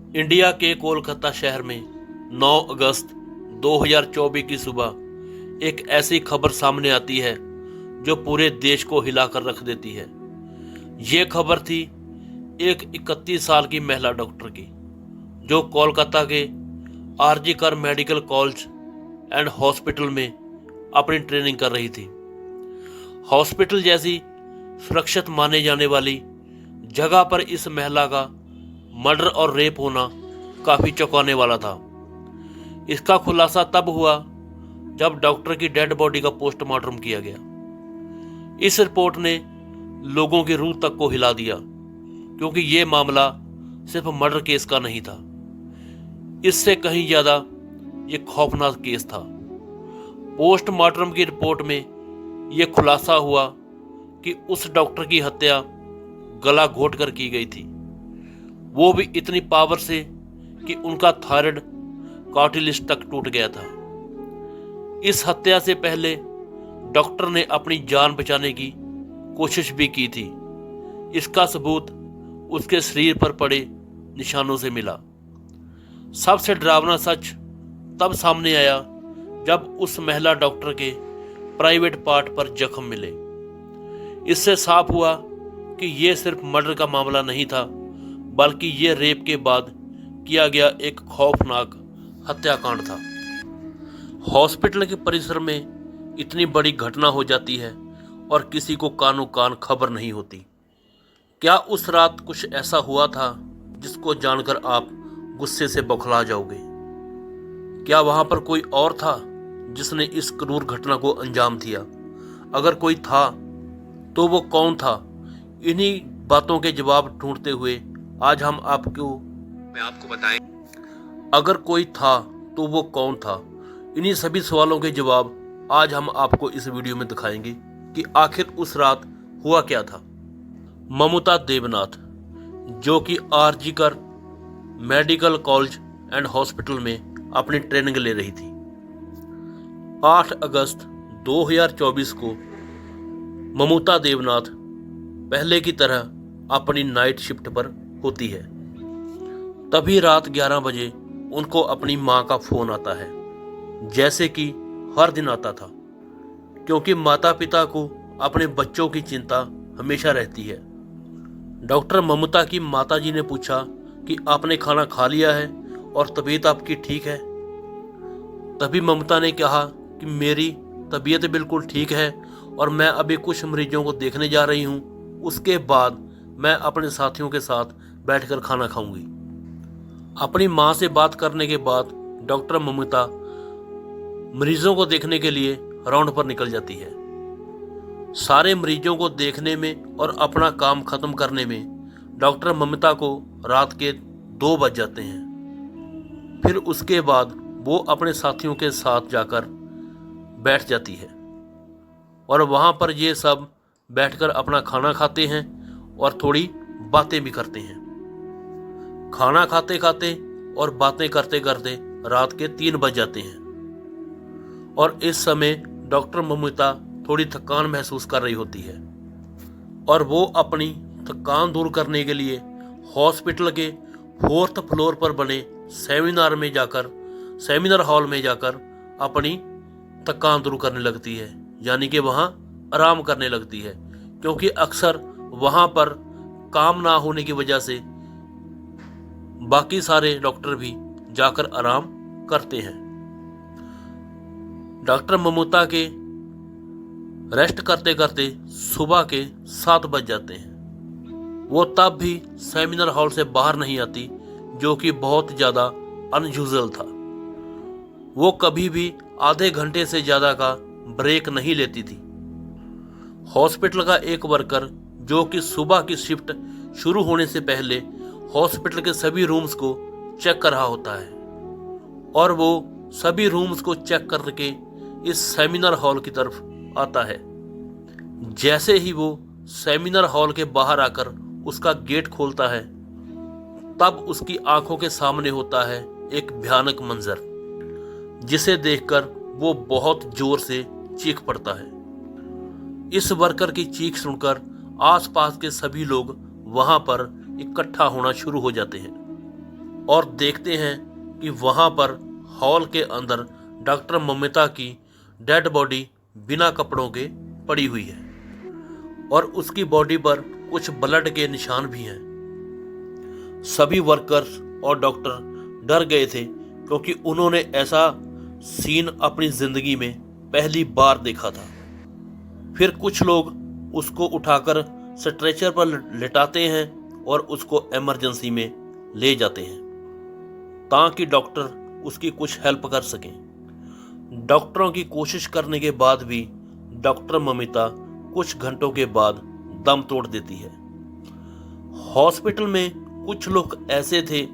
India के कोलकाता शहर में 9 अगस्त 2024 की सुबह एक ऐसी खबर सामने आती है जो पूरे देश को हिलाकर रख देती है। ये खबर थी एक 31 साल की महिला डॉक्टर की, जो कोलकाता के आरजी कर मेडिकल कॉलेज एंड हॉस्पिटल में अपनी ट्रेनिंग कर रही थी। हॉस्पिटल जैसी सुरक्षित माने जाने वाली जगह पर इस महिला का मर्डर और रेप होना काफी चौंकाने वाला था। इसका खुलासा तब हुआ जब डॉक्टर की डेड बॉडी का पोस्टमार्टम किया गया। इस रिपोर्ट ने लोगों की रूह तक को हिला दिया, क्योंकि ये मामला सिर्फ मर्डर केस का नहीं था, इससे कहीं ज्यादा ये खौफनाक केस था। पोस्टमार्टम की रिपोर्ट में यह खुलासा हुआ कि उस डॉक्टर की हत्या गला घोटकर की गई थी, वो भी इतनी पावर से कि उनका थायराइड कार्टिलेज तक टूट गया था। इस हत्या से पहले डॉक्टर ने अपनी जान बचाने की कोशिश भी की थी। इसका सबूत उसके शरीर पर पड़े निशानों से मिला। सबसे डरावना सच तब सामने आया जब उस महिला डॉक्टर के प्राइवेट पार्ट पर जख्म मिले। इससे साफ हुआ कि यह सिर्फ मर्डर का मामला नहीं था, बल्कि यह रेप के बाद किया गया एक खौफनाक हत्याकांड था। हॉस्पिटल के परिसर में इतनी बड़ी घटना हो जाती है और किसी को कानो कान खबर नहीं होती। क्या उस रात कुछ ऐसा हुआ था जिसको जानकर आप गुस्से से बौखला जाओगे? क्या वहां पर कोई और था जिसने इस क्रूर घटना को अंजाम दिया? अगर कोई था तो वो कौन था? इन्हीं बातों के जवाब ढूंढते हुए आज हम आपको बताएं। अगर कोई था तो वो कौन था? इन्हीं सभी सवालों के जवाब आज हम आपको इस वीडियो में दिखाएंगे कि आखिर उस रात हुआ क्या था। ममता देवनाथ, जो कि आरजी कर मेडिकल कॉलेज एंड हॉस्पिटल में अपनी ट्रेनिंग ले रही थी। 8 अगस्त 2024 को ममता देवनाथ पहले की तरह अपनी नाइट शिफ्ट पर होती है। तभी रात 11 बजे उनको अपनी मां का फोन आता है, जैसे कि हर दिन आता था, क्योंकि माता पिता को अपने बच्चों की चिंता हमेशा रहती है। डॉक्टर ममता की माताजी ने पूछा कि आपने खाना खा लिया है और तबीयत आपकी ठीक है? तभी ममता ने कहा कि मेरी तबीयत बिल्कुल ठीक है और मैं अभी कुछ मरीजों को देखने जा रही हूँ, उसके बाद मैं अपने साथियों के साथ बैठकर खाना खाऊंगी। अपनी मां से बात करने के बाद डॉक्टर ममता मरीजों को देखने के लिए राउंड पर निकल जाती है। सारे मरीजों को देखने में और अपना काम खत्म करने में डॉक्टर ममता को रात के 2 बज जाते हैं। फिर उसके बाद वो अपने साथियों के साथ जाकर बैठ जाती है और वहां पर ये सब बैठकर अपना खाना खाते हैं और थोड़ी बातें भी करते हैं। खाना खाते खाते और बातें करते करते रात के 3 बज जाते हैं और इस समय डॉक्टर ममता थोड़ी थकान महसूस कर रही होती है और वो अपनी थकान दूर करने के लिए हॉस्पिटल के 4th फ्लोर पर बने सेमिनार हॉल में जाकर अपनी थकान दूर करने लगती है, यानी कि वहाँ आराम करने लगती है, क्योंकि अक्सर वहाँ पर काम ना होने की वजह से बाकी सारे डॉक्टर भी जाकर आराम करते हैं। डॉक्टर ममता के रेस्ट करते करते सुबह के 7 बज जाते हैं। वो तब भी सेमिनार हॉल से बाहर नहीं आती, जो कि बहुत ज़्यादा अनयूजुअल था। वो कभी भी आधे घंटे से ज़्यादा का ब्रेक नहीं लेती थी। हॉस्पिटल का एक वर्कर, जो कि सुबह की शिफ्ट शुरू होने से पहले हॉस्पिटल के सभी रूम्स को चेक कर रहा होता है, और वो सभी रूम्स को चेक करके इस सेमिनार हॉल की तरफ आता है। जैसे ही वो सेमिनार हॉल के बाहर आकर उसका गेट खोलता है, तब उसकी आंखों के सामने होता है एक भयानक मंजर, जिसे देखकर वो बहुत जोर से चीख पड़ता है। इस वर्कर की चीख सुनकर आसपास के सभी लोग वहां पर इकट्ठा होना शुरू हो जाते हैं। और देखते हैं कि वहाँ पर हॉल के अंदर डॉक्टर ममिता की डेड बॉडी बिना कपड़ों के पड़ी हुई है और उसकी बॉडी पर कुछ ब्लड के निशान भी हैं। सभी वर्कर्स और डॉक्टर डर गए थे क्योंकि उन्होंने ऐसा सीन अपनी जिंदगी में पहली बार देखा था। फिर कुछ लोग उसको उठाकर स्ट्रेचर पर लेटाते हैं और उसको इमरजेंसी में ले जाते हैं ताकि डॉक्टर उसकी कुछ हेल्प कर सकें। डॉक्टरों की कोशिश करने के बाद भी डॉक्टर ममिता कुछ घंटों के बाद दम तोड़ देती है। हॉस्पिटल में कुछ लोग ऐसे थे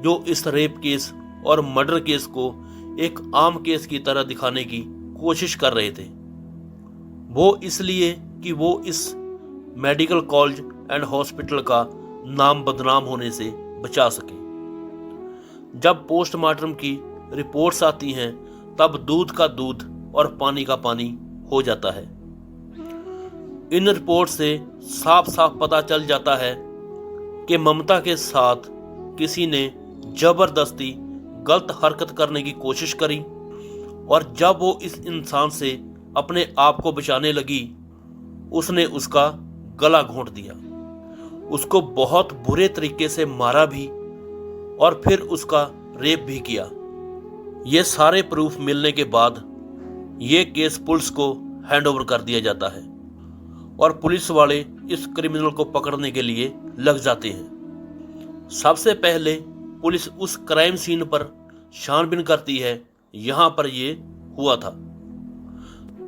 जो इस रेप केस और मर्डर केस को एक आम केस की तरह दिखाने की कोशिश कर रहे थे। वो इसलिए कि वो इस मेडिकल कॉलेज एंड हॉस्पिटल का नाम बदनाम होने से बचा सके। जब पोस्टमार्टम की रिपोर्ट्स आती हैं तब दूध का दूध और पानी का पानी हो जाता है। इन रिपोर्ट से साफ साफ पता चल जाता है कि ममता के साथ किसी ने जबरदस्ती गलत हरकत करने की कोशिश करी और जब वो इस इंसान से अपने आप को बचाने लगी उसने उसका गला घोंट दिया, उसको बहुत बुरे तरीके से मारा भी और फिर उसका रेप भी किया। ये सारे प्रूफ मिलने के बाद ये केस पुलिस को हैंडओवर कर दिया जाता है और पुलिस वाले इस क्रिमिनल को पकड़ने के लिए लग जाते हैं। सबसे पहले पुलिस उस क्राइम सीन पर छानबीन करती है, यहाँ पर ये हुआ था।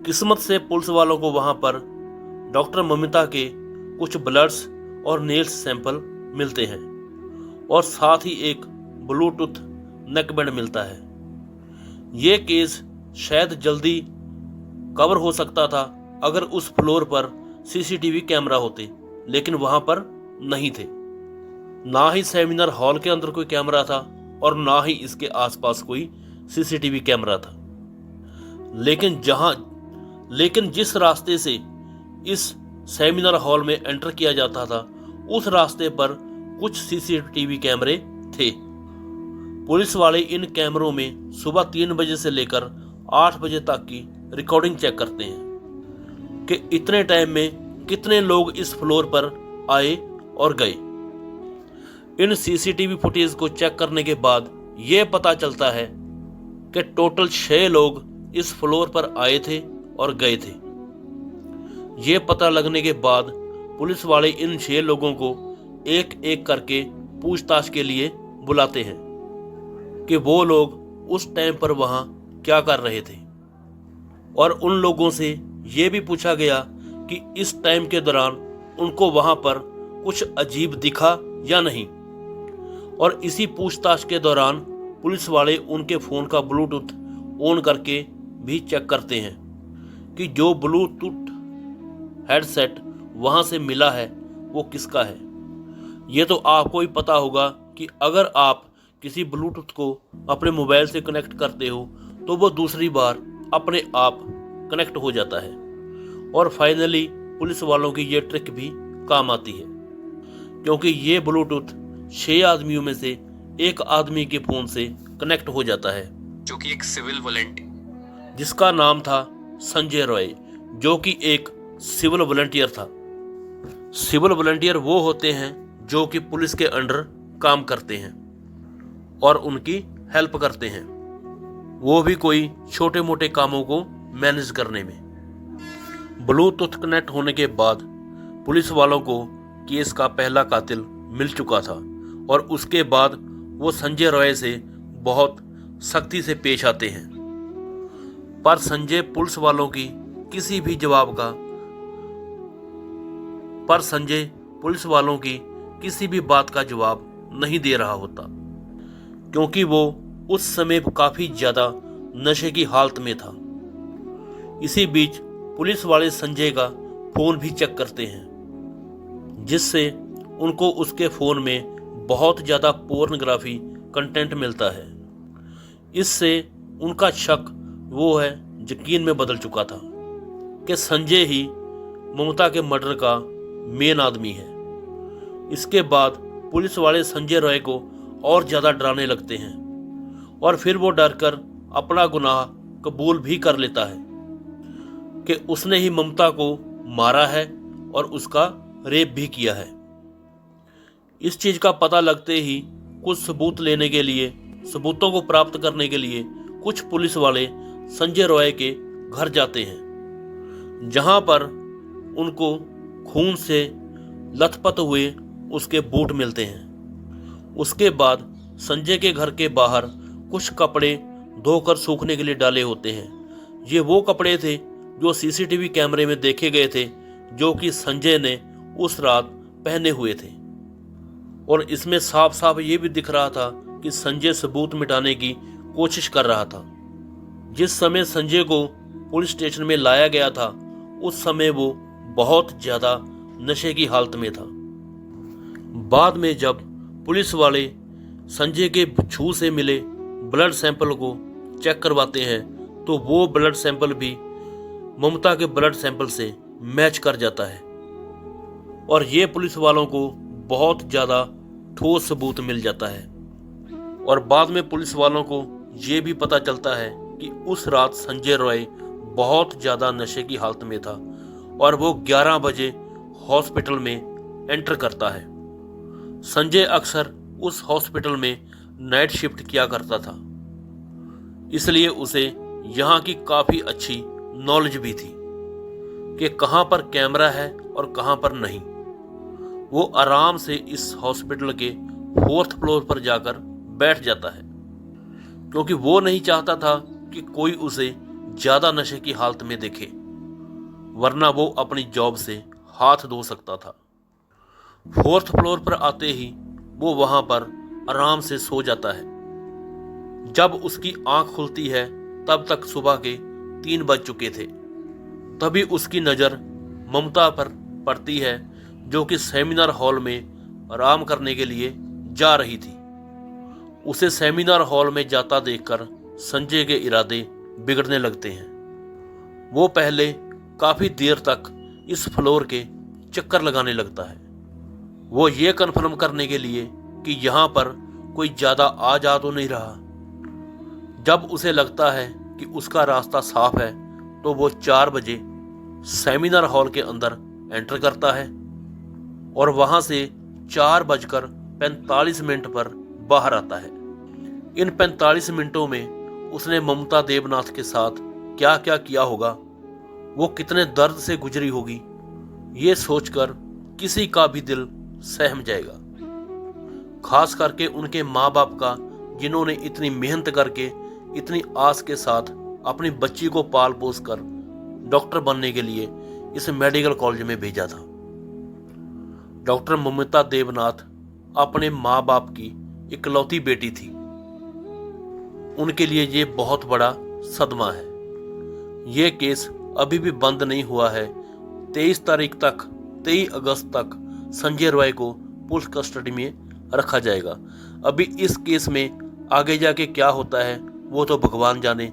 किस्मत से पुलिस वालों को वहाँ पर डॉक्टर ममिता के कुछ ब्लड्स और नेल्स सैंपल मिलते हैं और साथ ही एक ब्लूटूथ नेकबैंड मिलता है। ये केस शायद जल्दी कवर हो सकता था अगर उस फ्लोर पर सीसीटीवी कैमरा होते, लेकिन वहां पर नहीं थे। ना ही सेमिनार हॉल के अंदर कोई कैमरा था और ना ही इसके आसपास कोई सीसीटीवी कैमरा था। लेकिन जिस रास्ते से इस सेमिनार हॉल में एंटर किया जाता था उस रास्ते पर कुछ सीसीटीवी कैमरे थे। पुलिस वाले इन कैमरों में सुबह 3 बजे से लेकर 8 बजे तक की रिकॉर्डिंग चेक करते हैं कि इतने टाइम में कितने लोग इस फ्लोर पर आए और गए। इन सीसीटीवी फुटेज को चेक करने के बाद यह पता चलता है कि टोटल 6 लोग इस फ्लोर पर आए थे और गए थे। ये पता लगने के बाद पुलिस वाले इन 6 लोगों को एक एक करके पूछताछ के लिए बुलाते हैं कि वो लोग उस टाइम पर वहां क्या कर रहे थे और उन लोगों से ये भी पूछा गया कि इस टाइम के दौरान उनको वहां पर कुछ अजीब दिखा या नहीं। और इसी पूछताछ के दौरान पुलिस वाले उनके फ़ोन का ब्लूटूथ ऑन करके भी चेक करते हैं कि जो ब्लूटूथ हेडसेट वहां से मिला है वो किसका है। ये तो आपको ही पता होगा कि अगर आप किसी ब्लूटूथ को अपने मोबाइल से कनेक्ट करते हो तो वो दूसरी बार अपने आप कनेक्ट हो जाता है। और फाइनली पुलिस वालों की ये ट्रिक भी काम आती है क्योंकि ये ब्लूटूथ 6 आदमियों में से एक आदमी के फ़ोन से कनेक्ट हो जाता है जो कि एक सिविल वॉलंटियर जिसका नाम था संजय रॉय, जो कि एक सिविल वॉलंटियर था। सिविल वॉलंटियर वो होते हैं जो कि पुलिस के अंडर काम करते हैं और उनकी हेल्प करते हैं, वो भी कोई छोटे मोटे कामों को मैनेज करने में। ब्लूटूथ कनेक्ट होने के बाद पुलिस वालों को केस का पहला कातिल मिल चुका था और उसके बाद वो संजय रॉय से बहुत सख्ती से पेश आते हैं। पर संजय पुलिस वालों की किसी भी बात का जवाब नहीं दे रहा होता क्योंकि वो उस समय काफी ज्यादा नशे की हालत में था। इसी बीच पुलिस वाले संजय का फोन भी चेक करते हैं जिससे उनको उसके फोन में बहुत ज्यादा पोर्नोग्राफी कंटेंट मिलता है। इससे उनका शक वो है यकीन में बदल चुका था कि संजय ही ममता के मर्डर का मेन आदमी है। इसके बाद पुलिस वाले संजय रॉय को और ज़्यादा डराने लगते हैं और फिर वो डरकर अपना गुनाह कबूल भी कर लेता है कि उसने ही ममता को मारा है और उसका रेप भी किया है। इस चीज़ का पता लगते ही कुछ सबूतों को प्राप्त करने के लिए कुछ पुलिस वाले संजय रॉय के घर जाते हैं, जहां पर उनको खून से लथपथ हुए उसके बूट मिलते हैं। उसके बाद संजय के घर के बाहर कुछ कपड़े धोकर सूखने के लिए डाले होते हैं। ये वो कपड़े थे जो सीसीटीवी कैमरे में देखे गए थे, जो कि संजय ने उस रात पहने हुए थे। और इसमें साफ साफ ये भी दिख रहा था कि संजय सबूत मिटाने की कोशिश कर रहा था। जिस समय संजय को पुलिस स्टेशन में लाया गया था, उस समय वो बहुत ज़्यादा नशे की हालत में था। बाद में जब पुलिस वाले संजय के छू से मिले ब्लड सैंपल को चेक करवाते हैं, तो वो ब्लड सैंपल भी ममता के ब्लड सैंपल से मैच कर जाता है और ये पुलिस वालों को बहुत ज़्यादा ठोस सबूत मिल जाता है। और बाद में पुलिस वालों को ये भी पता चलता है कि उस रात संजय रॉय बहुत ज़्यादा नशे की हालत में था और वो 11 बजे हॉस्पिटल में एंटर करता है। संजय अक्सर उस हॉस्पिटल में नाइट शिफ्ट किया करता था, इसलिए उसे यहाँ की काफ़ी अच्छी नॉलेज भी थी कि कहाँ पर कैमरा है और कहाँ पर नहीं। वो आराम से इस हॉस्पिटल के 4th फ्लोर पर जाकर बैठ जाता है, क्योंकि वो नहीं चाहता था कि कोई उसे ज़्यादा नशे की हालत में देखे, वरना वो अपनी जॉब से हाथ धो सकता था। 4th फ्लोर पर आते ही वो वहाँ पर आराम से सो जाता है। जब उसकी आंख खुलती है तब तक सुबह के 3 बज चुके थे। तभी उसकी नज़र ममता पर पड़ती है, जो कि सेमिनार हॉल में आराम करने के लिए जा रही थी। उसे सेमिनार हॉल में जाता देखकर संजय के इरादे बिगड़ने लगते हैं। वो पहले काफ़ी देर तक इस फ्लोर के चक्कर लगाने लगता है, वो ये कन्फर्म करने के लिए कि यहाँ पर कोई ज़्यादा आ जा तो नहीं रहा। जब उसे लगता है कि उसका रास्ता साफ है, तो वो 4 बजे सेमिनार हॉल के अंदर एंटर करता है और वहाँ से 4:45 पर बाहर आता है। इन 45 मिनटों में उसने ममता देवनाथ के साथ क्या क्या किया होगा, वो कितने दर्द से गुजरी होगी, ये सोचकर किसी का भी दिल सहम जाएगा। खास करके उनके माँ बाप का, जिन्होंने इतनी मेहनत करके इतनी आस के साथ अपनी बच्ची को पाल पोस कर डॉक्टर बनने के लिए इस मेडिकल कॉलेज में भेजा था। डॉक्टर ममता देवनाथ अपने माँ बाप की इकलौती बेटी थी। उनके लिए ये बहुत बड़ा सदमा है। ये केस अभी भी बंद नहीं हुआ है। 23 अगस्त तक संजय रॉय को पुलिस कस्टडी में रखा जाएगा। अभी इस केस में आगे जाके क्या होता है वो तो भगवान जाने।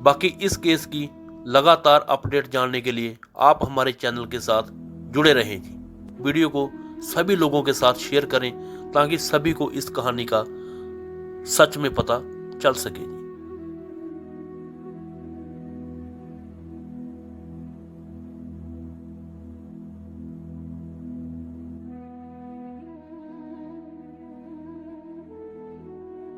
बाकी इस केस की लगातार अपडेट जानने के लिए आप हमारे चैनल के साथ जुड़े रहें जी। वीडियो को सभी लोगों के साथ शेयर करें ताकि सभी को इस कहानी का सच में पता चल सके।